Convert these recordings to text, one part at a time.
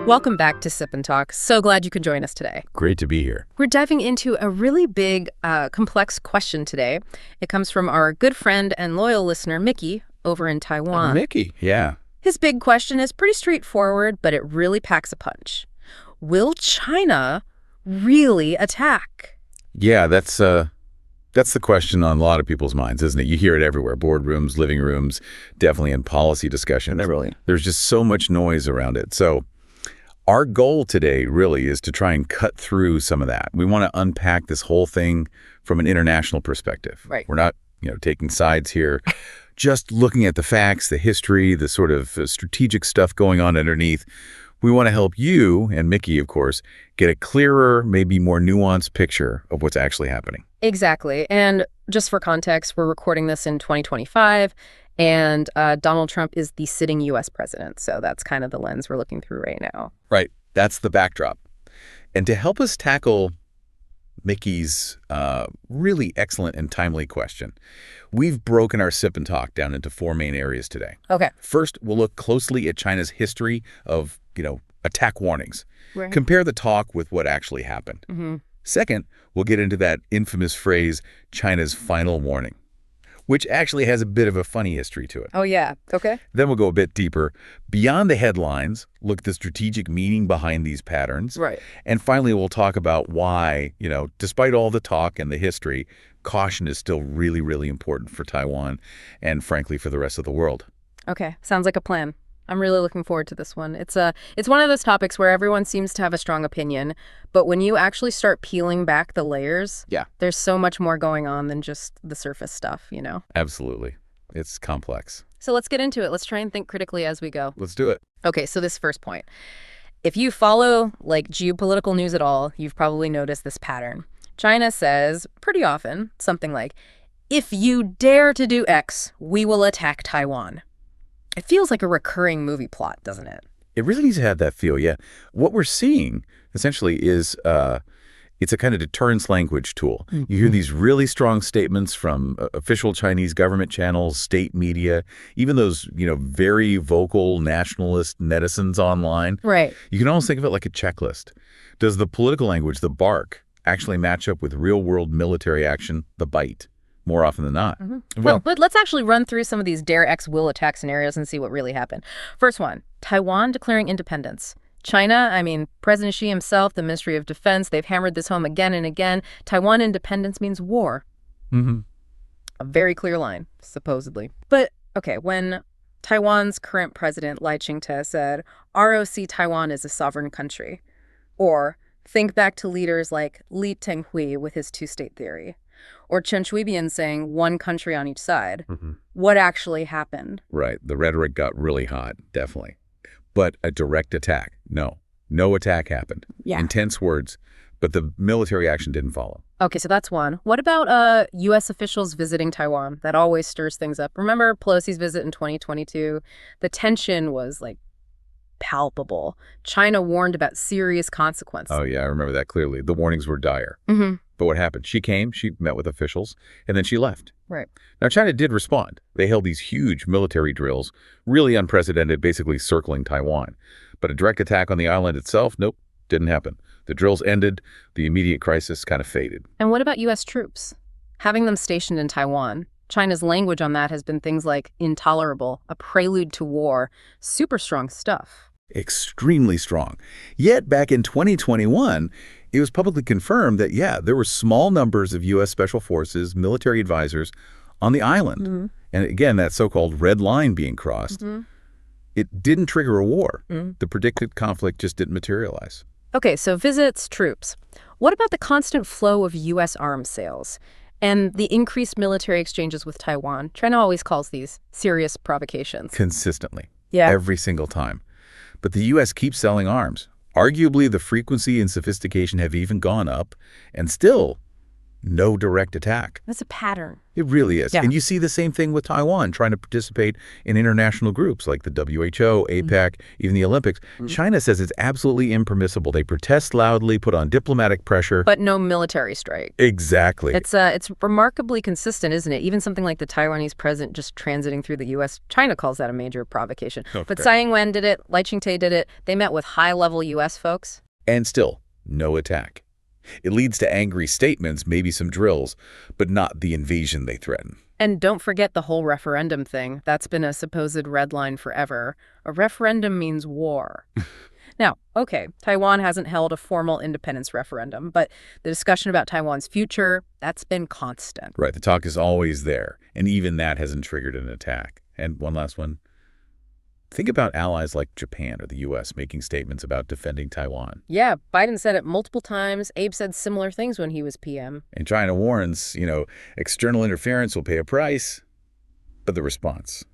Welcome back to Sip and Talk. So glad you could join us today. Great to be here. We're diving into a really big, complex question today. It comes from our good friend and loyal listener, Micky, over in Taiwan. Micky, yeah. His big question is pretty straightforward, but it really packs a punch. Will China really attack? Yeah, that's the question on a lot of people's minds, isn't it? You hear it everywhere. Boardrooms, living rooms, definitely in policy discussions. There's just so much noise around it. So our goal today really is to try and cut through some of that. We want to unpack this whole thing from an international perspective. Right. We're not, taking sides here. Just looking at the facts, the history, the sort of strategic stuff going on underneath. We want to help you, and Micky, of course, get a clearer, maybe more nuanced picture of what's actually happening. Exactly. And just for context, we're recording this in 2025, and Donald Trump is the sitting U.S. president. So that's kind of the lens we're looking through right now. Right. That's the backdrop. And to help us tackle Micky's really excellent and timely question, we've broken our Sip and Talk down into four main areas today. Okay. First, we'll look closely at China's history of, attack warnings. Right. Compare the talk with what actually happened. Mm-hmm. Second, we'll get into that infamous phrase, China's final warning, which actually has a bit of a funny history to it. Oh, yeah. Okay. Then we'll go a bit deeper. Beyond the headlines, look at the strategic meaning behind these patterns. Right. And finally, we'll talk about why, despite all the talk and the history, caution is still really, really important for Taiwan and, frankly, for the rest of the world. Okay. Sounds like a plan. I'm really looking forward to this one. It's one of those topics where everyone seems to have a strong opinion, but when you actually start peeling back the layers, there's so much more going on than just the surface stuff, Absolutely. It's complex. So let's get into it. Let's try and think critically as we go. Let's do it. Okay, so this first point. If you follow geopolitical news at all, you've probably noticed this pattern. China says pretty often something like, if you dare to do X, we will attack Taiwan. It feels like a recurring movie plot, doesn't it? It really needs to have that feel, yeah. What we're seeing, essentially, is it's a kind of deterrence language tool. Mm-hmm. You hear these really strong statements from official Chinese government channels, state media, even those, very vocal nationalist netizens online. Right. You can almost think of it like a checklist. Does the political language, the bark, actually match up with real-world military action, the bite? More often than not. Mm-hmm. Well, but let's actually run through some of these dare X will attack scenarios and see what really happened. First one, Taiwan declaring independence. China, President Xi himself, the Ministry of Defense, they've hammered this home again and again. Taiwan independence means war. Mm-hmm. A very clear line, supposedly. But, okay, when Taiwan's current president, Lai Ching-te, said, ROC Taiwan is a sovereign country. Or think back to leaders like Li Tenghui with his two-state theory. Or Chen Shui-bian saying one country on each side. Mm-hmm. What actually happened? Right. The rhetoric got really hot, definitely. But a direct attack, no. No attack happened. Yeah. Intense words, but the military action didn't follow. Okay, so that's one. What about U.S. officials visiting Taiwan? That always stirs things up. Remember Pelosi's visit in 2022? The tension was, palpable. China warned about serious consequences. Oh, yeah, I remember that clearly. The warnings were dire. Mm-hmm. But what happened? She came, she met with officials, and then she left. Right. Now, China did respond. They held these huge military drills, really unprecedented, basically circling Taiwan. But a direct attack on the island itself, nope, didn't happen. The drills ended, the immediate crisis kind of faded. And what about U.S. troops? Having them stationed in Taiwan, China's language on that has been things like intolerable, a prelude to war, super strong stuff. Extremely strong. Yet back in 2021, it was publicly confirmed that, there were small numbers of U.S. Special Forces, military advisors on the island. Mm-hmm. And again, that so-called red line being crossed, it didn't trigger a war. Mm-hmm. The predicted conflict just didn't materialize. Okay, so visits, troops. What about the constant flow of U.S. arms sales and the increased military exchanges with Taiwan? China always calls these serious provocations. Consistently. Yeah. Every single time. But the U.S. keeps selling arms. Arguably, the frequency and sophistication have even gone up, and still, no direct attack. That's a pattern. It really is. Yeah. And you see the same thing with Taiwan trying to participate in international groups like the WHO, APEC, even the Olympics. China says it's absolutely impermissible. They protest loudly, put on diplomatic pressure. But no military strike. Exactly. It's remarkably consistent, isn't it? Even something like the Taiwanese president just transiting through the U.S., China calls that a major provocation. Okay. But Tsai Ing-wen did it, Lai Ching-te did it. They met with high-level U.S. folks. And still, no attack. It leads to angry statements, maybe some drills, but not the invasion they threaten. And don't forget the whole referendum thing. That's been a supposed red line forever. A referendum means war. Now, okay, Taiwan hasn't held a formal independence referendum, but the discussion about Taiwan's future, that's been constant. Right, the talk is always there, and even that hasn't triggered an attack. And one last one. Think about allies like Japan or the U.S. making statements about defending Taiwan. Yeah, Biden said it multiple times. Abe said similar things when he was PM. And China warns, external interference will pay a price. But the response?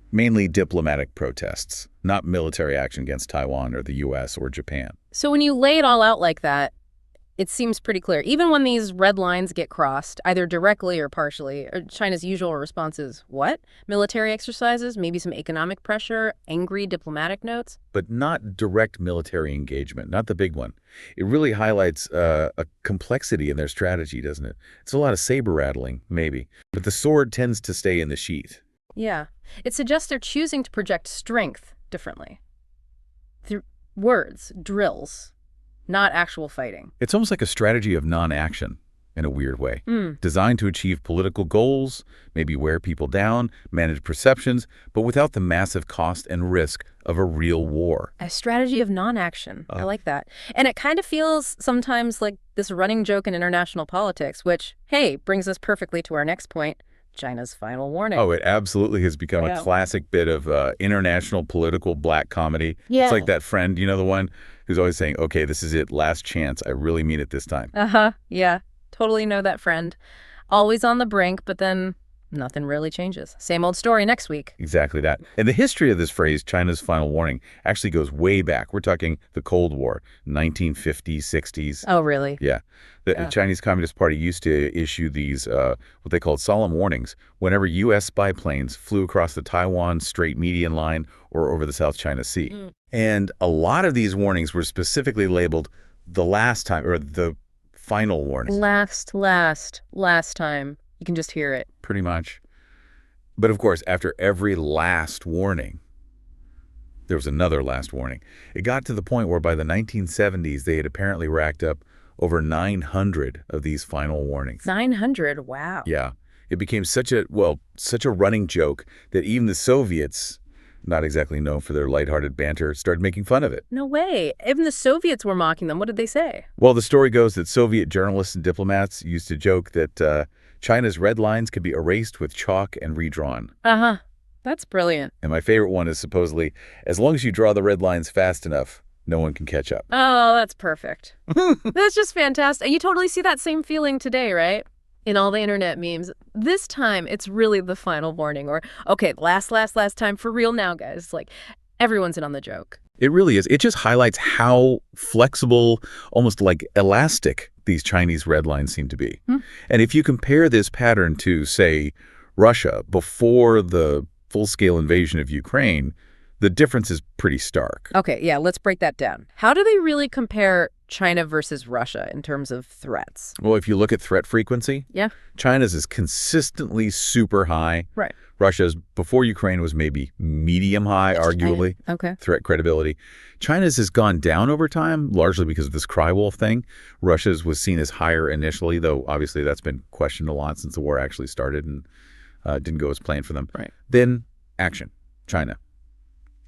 Mainly diplomatic protests, not military action against Taiwan or the U.S. or Japan. So when you lay it all out like that, it seems pretty clear. Even when these red lines get crossed, either directly or partially, China's usual response is, what? Military exercises, maybe some economic pressure, angry diplomatic notes? But not direct military engagement, not the big one. It really highlights a complexity in their strategy, doesn't it? It's a lot of saber rattling, maybe. But the sword tends to stay in the sheath. Yeah. It suggests they're choosing to project strength differently. Through words, drills, not actual fighting. It's almost like a strategy of non-action in a weird way, designed to achieve political goals, maybe wear people down, manage perceptions, but without the massive cost and risk of a real war. A strategy of non-action. I like that. And it kind of feels sometimes like this running joke in international politics, which, hey, brings us perfectly to our next point. China's final warning. Oh, it absolutely has become a classic bit of international political black comedy. Yeah. It's like that friend, the one who's always saying, okay, this is it, last chance. I really mean it this time. Yeah. Totally know that friend. Always on the brink, but then nothing really changes. Same old story next week. Exactly that. And the history of this phrase, China's final warning, actually goes way back. We're talking the Cold War, 1950s, 60s. Oh, really? Yeah. The Chinese Communist Party used to issue these, what they called solemn warnings, whenever U.S. spy planes flew across the Taiwan Strait median line or over the South China Sea. And a lot of these warnings were specifically labeled the last time, or the final warning. Last time. You can just hear it. Pretty much. But of course, after every last warning, there was another last warning. It got to the point where by the 1970s, they had apparently racked up over 900 of these final warnings. 900? Wow. Yeah. It became such a running joke that even the Soviets, not exactly known for their lighthearted banter, started making fun of it. No way. Even the Soviets were mocking them. What did they say? Well, the story goes that Soviet journalists and diplomats used to joke that China's red lines could be erased with chalk and redrawn. That's brilliant. And my favorite one is supposedly, as long as you draw the red lines fast enough, no one can catch up. Oh, that's perfect. That's just fantastic. And you totally see that same feeling today, right? In all the internet memes. This time, it's really the final warning. Or, okay, last time for real now, guys. Like, everyone's in on the joke. It really is. It just highlights how flexible, almost like elastic, these Chinese red lines seem to be. And if you compare this pattern to, say, Russia before the full-scale invasion of Ukraine, the difference is pretty stark. Okay, yeah, let's break that down. How do they really compare China versus Russia in terms of threats? Well, if you look at threat frequency, China's is consistently super high. Right. Russia's, before Ukraine, was maybe medium high, arguably. Okay. Threat credibility. China's has gone down over time, largely because of this cry wolf thing. Russia's was seen as higher initially, though obviously that's been questioned a lot since the war actually started and didn't go as planned for them. Right. Then action. China.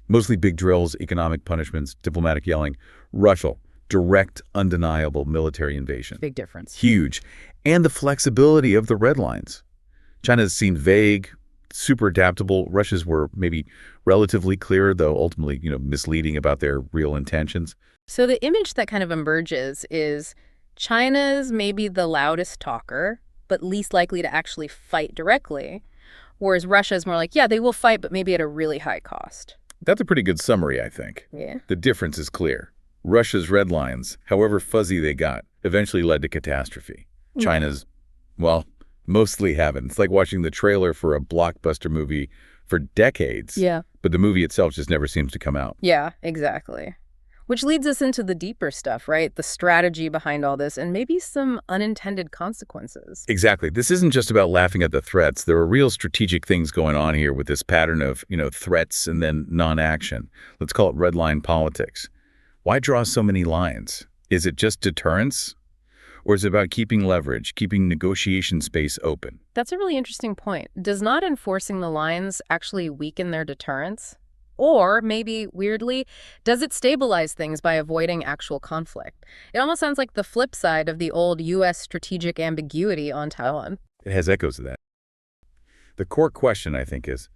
Mostly big drills, economic punishments, diplomatic yelling. Russia, direct, undeniable military invasion. Big difference. Huge. And the flexibility of the red lines. China's seemed vague, super adaptable. Russia's were maybe relatively clear, though ultimately, misleading about their real intentions. So the image that kind of emerges is China's maybe the loudest talker, but least likely to actually fight directly, whereas Russia's more like, yeah, they will fight, but maybe at a really high cost. That's a pretty good summary, I think. Yeah. The difference is clear. Russia's red lines, however fuzzy they got, eventually led to catastrophe. China's, well, mostly haven't. It's like watching the trailer for a blockbuster movie for decades. Yeah. But the movie itself just never seems to come out. Yeah, exactly. Which leads us into the deeper stuff, right? The strategy behind all this and maybe some unintended consequences. Exactly. This isn't just about laughing at the threats. There are real strategic things going on here with this pattern of, threats and then non-action. Let's call it red line politics. Why draw so many lines? Is it just deterrence? Or is it about keeping leverage, keeping negotiation space open? That's a really interesting point. Does not enforcing the lines actually weaken their deterrence? Or maybe, weirdly, does it stabilize things by avoiding actual conflict? It almost sounds like the flip side of the old U.S. strategic ambiguity on Taiwan. It has echoes of that. The core question, I think, is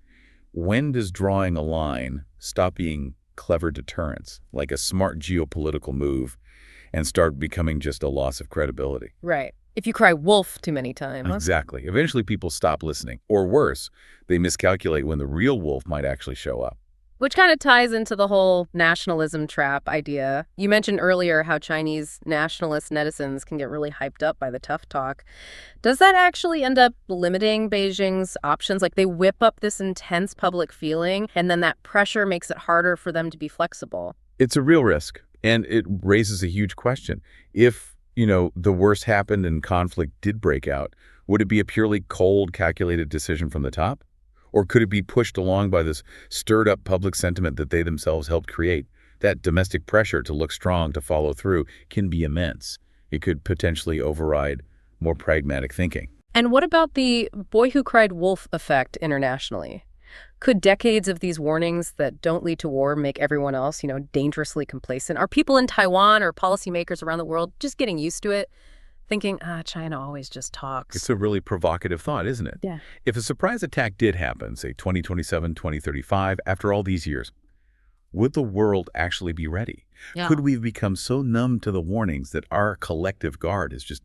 when does drawing a line stop being clever deterrence, like a smart geopolitical move, and start becoming just a loss of credibility? Right. If you cry wolf too many times. Exactly. Eventually people stop listening. Or worse, they miscalculate when the real wolf might actually show up. Which kind of ties into the whole nationalism trap idea. You mentioned earlier how Chinese nationalist netizens can get really hyped up by the tough talk. Does that actually end up limiting Beijing's options? Like they whip up this intense public feeling, and then that pressure makes it harder for them to be flexible. It's a real risk, and it raises a huge question. If, the worst happened and conflict did break out, would it be a purely cold, calculated decision from the top? Or could it be pushed along by this stirred-up public sentiment that they themselves helped create? That domestic pressure to look strong, to follow through, can be immense. It could potentially override more pragmatic thinking. And what about the boy who cried wolf effect internationally? Could decades of these warnings that don't lead to war make everyone else, dangerously complacent? Are people in Taiwan or policymakers around the world just getting used to it? Thinking, China always just talks. It's a really provocative thought, isn't it? Yeah. If a surprise attack did happen, say 2027, 2035, after all these years, would the world actually be ready? Yeah. Could we become so numb to the warnings that our collective guard is just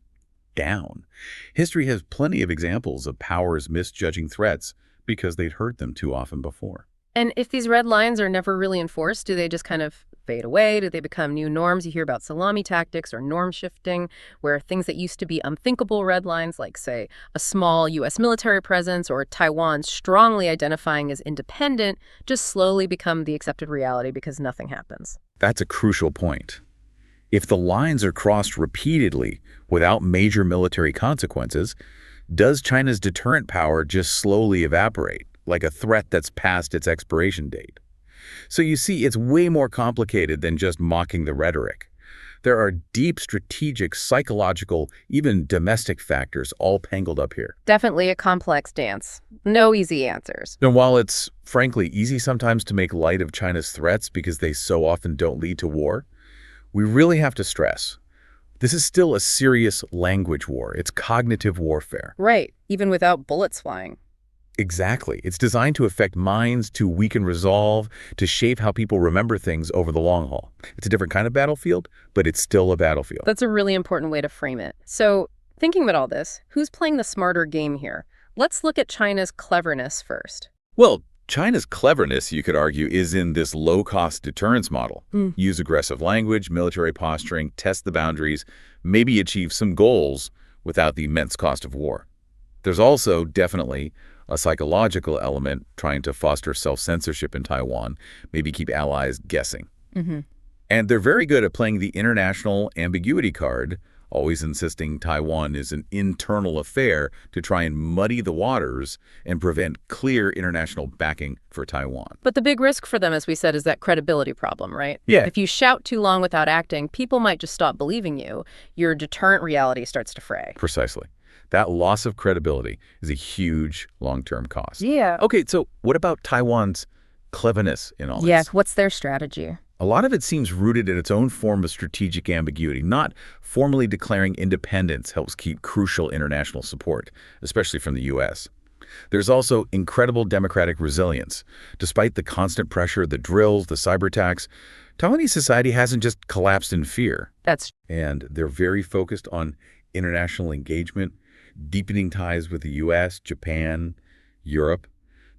down? History has plenty of examples of powers misjudging threats because they'd heard them too often before. And if these red lines are never really enforced, do they just kind of fade away? Do they become new norms? You hear about salami tactics or norm shifting, where things that used to be unthinkable red lines, like, say, a small U.S. military presence or Taiwan strongly identifying as independent, just slowly become the accepted reality because nothing happens. That's a crucial point. If the lines are crossed repeatedly without major military consequences, does China's deterrent power just slowly evaporate, like a threat that's past its expiration date? So you see, it's way more complicated than just mocking the rhetoric. There are deep strategic, psychological, even domestic factors all tangled up here. Definitely a complex dance. No easy answers. And while it's, frankly, easy sometimes to make light of China's threats because they so often don't lead to war, we really have to stress this is still a serious language war. It's cognitive warfare. Right, even without bullets flying. Exactly. It's designed to affect minds, to weaken resolve, to shape how people remember things over the long haul. It's a different kind of battlefield, but it's still a battlefield. That's a really important way to frame it. So, thinking about all this, who's playing the smarter game here? Let's look at China's cleverness first. Well, China's cleverness, you could argue, is in this low-cost deterrence model. Use aggressive language, military posturing, test the boundaries, maybe achieve some goals without the immense cost of war. There's also definitely a psychological element trying to foster self-censorship in Taiwan, maybe keep allies guessing. And they're very good at playing the international ambiguity card, always insisting Taiwan is an internal affair to try and muddy the waters and prevent clear international backing for Taiwan. But the big risk for them, as we said, is that credibility problem, right? Yeah. If you shout too long without acting, people might just stop believing you. Your deterrent reality starts to fray. Precisely. That loss of credibility is a huge long-term cost. Yeah. Okay, so what about Taiwan's cleverness in all this? Yeah, what's their strategy? A lot of it seems rooted in its own form of strategic ambiguity. Not formally declaring independence helps keep crucial international support, especially from the U.S. There's also incredible democratic resilience. Despite the constant pressure, the drills, the cyber attacks, Taiwanese society hasn't just collapsed in fear. And they're very focused on international engagement, deepening ties with the U.S., Japan, Europe.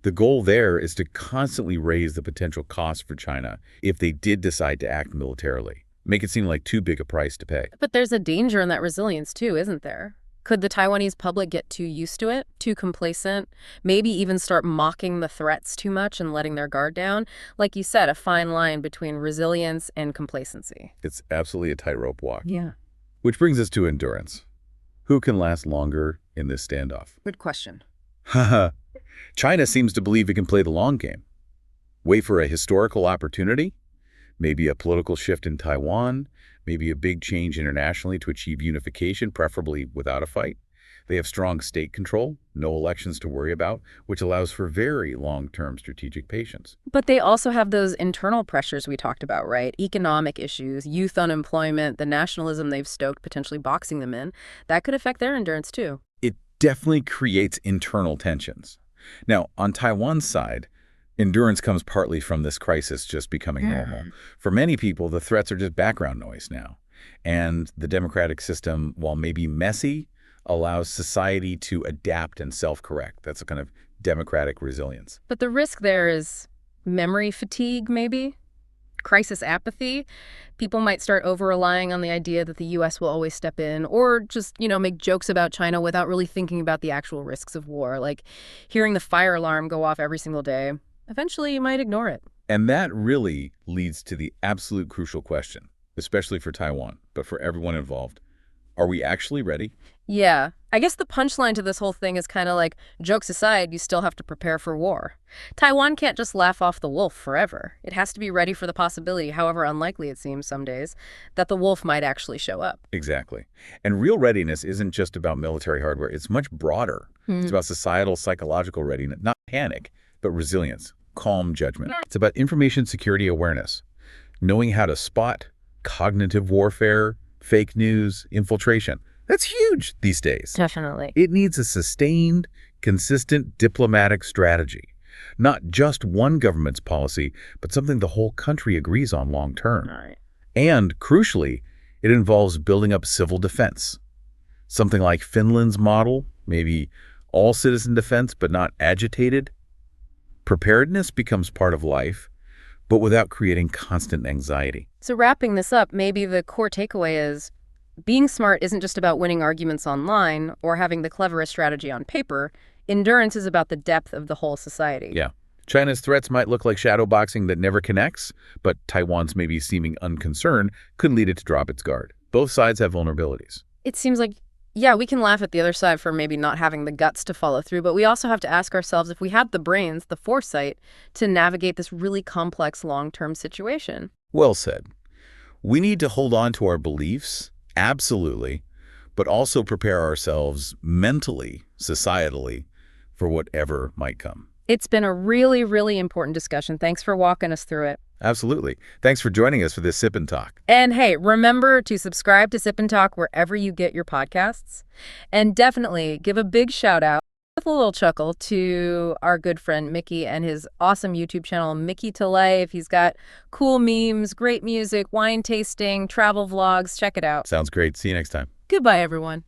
The goal there is to constantly raise the potential cost for China if they did decide to act militarily. Make it seem like too big a price to pay. But there's a danger in that resilience too, isn't there? Could the Taiwanese public get too used to it, too complacent, maybe even start mocking the threats too much and letting their guard down? Like you said, a fine line between resilience and complacency. It's absolutely a tightrope walk. Yeah. Which brings us to endurance. Who can last longer in this standoff? Good question. China seems to believe it can play the long game. Wait for a historical opportunity, maybe a political shift in Taiwan, maybe a big change internationally to achieve unification, preferably without a fight. They have strong state control, no elections to worry about, which allows for very long-term strategic patience. But they also have those internal pressures we talked about, right? Economic issues, youth unemployment, the nationalism they've stoked, potentially boxing them in. That could affect their endurance too. It definitely creates internal tensions. Now, on Taiwan's side, endurance comes partly from this crisis just becoming normal. For many people, the threats are just background noise now. And the democratic system, while maybe messy, allows society to adapt and self-correct. That's a kind of democratic resilience. But the risk there is memory fatigue, maybe? Crisis apathy. People might start over-relying on the idea that the U.S. will always step in, or just, make jokes about China without really thinking about the actual risks of war, like hearing the fire alarm go off every single day. Eventually, you might ignore it. And that really leads to the absolute crucial question, especially for Taiwan, but for everyone involved. Are we actually ready? Yeah. I guess the punchline to this whole thing is kind of like, jokes aside, you still have to prepare for war. Taiwan can't just laugh off the wolf forever. It has to be ready for the possibility, however unlikely it seems some days, that the wolf might actually show up. Exactly. And real readiness isn't just about military hardware. It's much broader. It's about societal, psychological readiness, not panic, but resilience, calm judgment. It's about information security awareness, knowing how to spot cognitive warfare, fake news, infiltration. That's huge these days. Definitely. It needs a sustained, consistent diplomatic strategy. Not just one government's policy, but something the whole country agrees on long term. All right. And, crucially, it involves building up civil defense. Something like Finland's model, maybe all-citizen defense, but not agitated. Preparedness becomes part of life, but without creating constant anxiety. So wrapping this up, maybe the core takeaway is being smart isn't just about winning arguments online or having the cleverest strategy on paper. Endurance is about the depth of the whole society. Yeah. China's threats might look like shadow boxing that never connects, but Taiwan's maybe seeming unconcern could lead it to drop its guard. Both sides have vulnerabilities. It seems like, yeah, we can laugh at the other side for maybe not having the guts to follow through, but we also have to ask ourselves if we had the brains, the foresight, to navigate this really complex long-term situation. Well said. We need to hold on to our beliefs, absolutely, but also prepare ourselves mentally, societally, for whatever might come. It's been a really, really important discussion. Thanks for walking us through it. Absolutely. Thanks for joining us for this Sip and Talk. And hey, remember to subscribe to Sip and Talk wherever you get your podcasts. And definitely give a big shout out with a little chuckle to our good friend Micky and his awesome YouTube channel, Micky to Life. He's got cool memes, great music, wine tasting, travel vlogs. Check it out. Sounds great. See you next time. Goodbye, everyone.